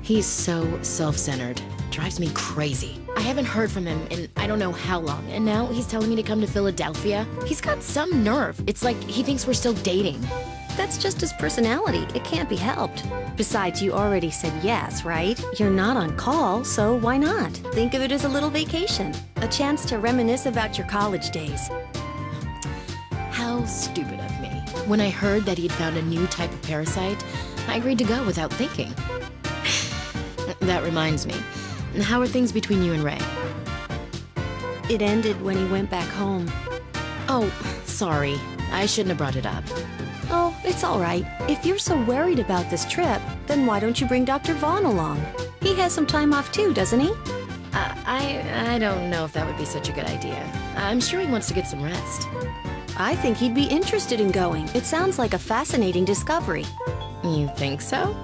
He's so self-centered. Drives me crazy. I haven't heard from him in I don't know how long, and now he's telling me to come to Philadelphia. He's got some nerve. It's like he thinks we're still dating. That's just his personality. It can't be helped. Besides, you already said yes, right? You're not on call, so why not? Think of it as a little vacation. A chance to reminisce about your college days. How stupid of me. When I heard that he'd found a new type of parasite, I agreed to go without thinking. That reminds me. How are things between you and Ray? It ended when he went back home. Oh, sorry. I shouldn't have brought it up. Oh, it's all right. If you're so worried about this trip, then why don't you bring Dr. Vaughn along? He has some time off too, doesn't he? I don't know if that would be such a good idea. I'm sure he wants to get some rest. I think he'd be interested in going. It sounds like a fascinating discovery. You think so?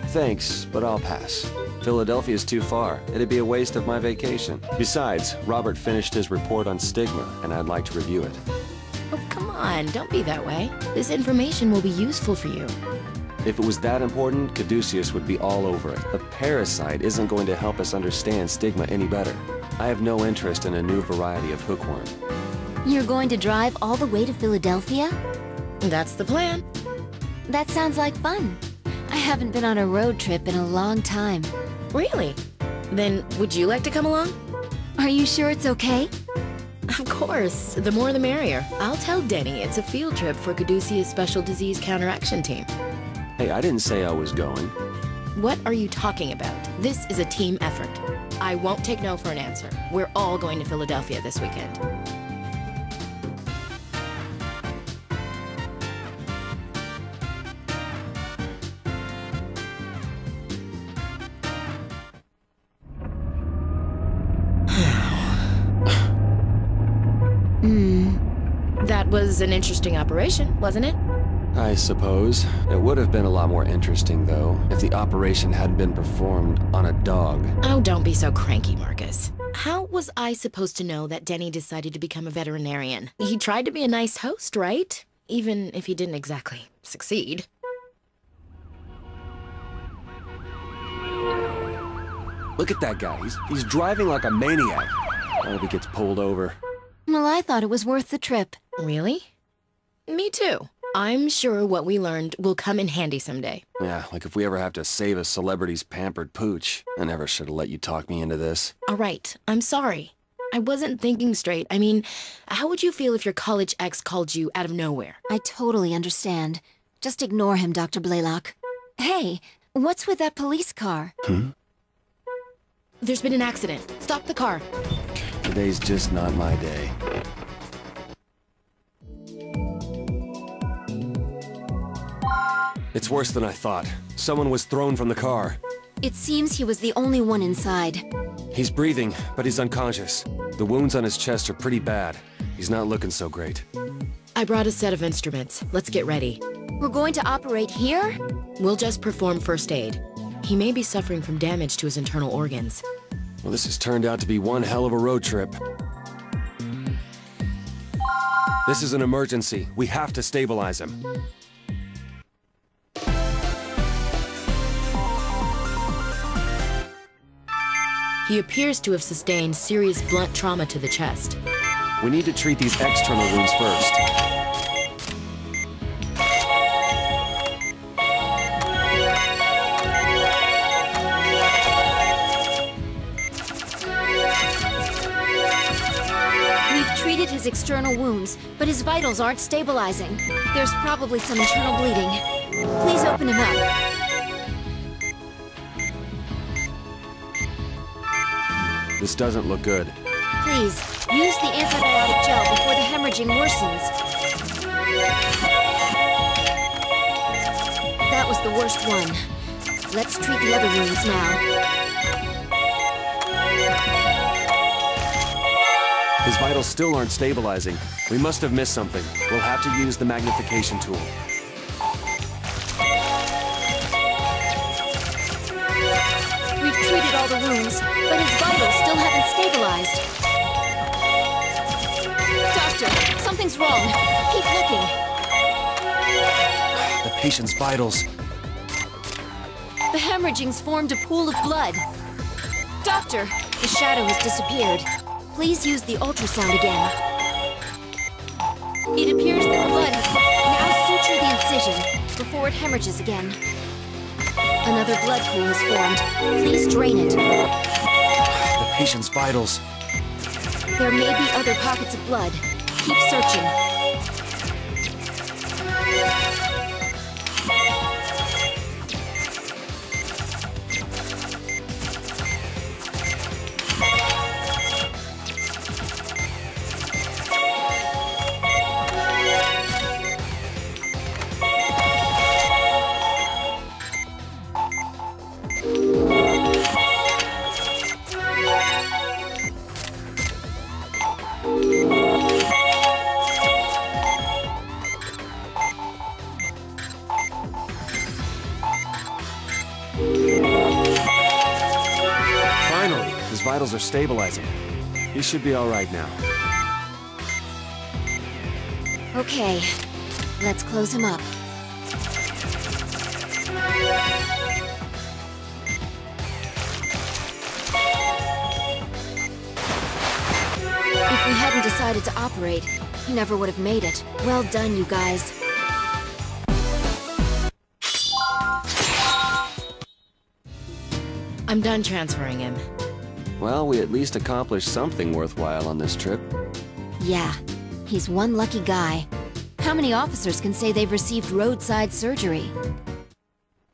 Thanks, but I'll pass. Philadelphia's too far. It'd be a waste of my vacation. Besides, Robert finished his report on stigma, and I'd like to review it. Oh, come on, don't be that way. This information will be useful for you. If it was that important, Caduceus would be all over it. A parasite isn't going to help us understand stigma any better. I have no interest in a new variety of hookworm. You're going to drive all the way to Philadelphia? That's the plan. That sounds like fun. I haven't been on a road trip in a long time. Really? Then would you like to come along? Are you sure it's okay? Of course. The more the merrier. I'll tell Denny it's a field trip for Caduceus' Special Disease Counteraction Team. Hey, I didn't say I was going. What are you talking about? This is a team effort. I won't take no for an answer. We're all going to Philadelphia this weekend. That was an interesting operation, wasn't it? I suppose. It would have been a lot more interesting, though, if the operation hadn't been performed on a dog. Oh, don't be so cranky, Marcus. How was I supposed to know that Denny decided to become a veterinarian? He tried to be a nice host, right? Even if he didn't exactly succeed. Look at that guy. He's driving like a maniac. I hope he gets pulled over. Well, I thought it was worth the trip. Really? Me too. I'm sure what we learned will come in handy someday. Yeah, like if we ever have to save a celebrity's pampered pooch. I never should have let you talk me into this. All right, I'm sorry. I wasn't thinking straight. I mean, how would you feel if your college ex called you out of nowhere? I totally understand. Just ignore him, Dr. Blaylock. Hey, what's with that police car? There's been an accident. Stop the car. Today's just not my day. It's worse than I thought. Someone was thrown from the car. It seems he was the only one inside. He's breathing, but he's unconscious. The wounds on his chest are pretty bad. He's not looking so great. I brought a set of instruments. Let's get ready. We're going to operate here? We'll just perform first aid. He may be suffering from damage to his internal organs. Well, this has turned out to be one hell of a road trip. This is an emergency. We have to stabilize him. He appears to have sustained serious blunt trauma to the chest. We need to treat these external wounds first. We've treated his external wounds, but his vitals aren't stabilizing. There's probably some internal bleeding. Please open him up. This doesn't look good. Please, use the antibiotic gel before the hemorrhaging worsens. That was the worst one. Let's treat the other wounds now. His vitals still aren't stabilizing. We must have missed something. We'll have to use the magnification tool. We've treated all the wounds, but his vitals still haven't stabilized. Doctor, something's wrong. Keep looking. The patient's vitals. The hemorrhaging's formed a pool of blood. Doctor, the shadow has disappeared. Please use the ultrasound again. It appears that blood has now suture the incision before it hemorrhages again. Another blood pool has formed. Please drain it. The patient's vitals. There may be other pockets of blood. Keep searching. Finally, his vitals are stabilizing. He should be all right now. Okay, let's close him up. If we hadn't decided to operate, he never would have made it. Well done, you guys. I'm done transferring him. Well, we at least accomplished something worthwhile on this trip. Yeah, he's one lucky guy. How many officers can say they've received roadside surgery?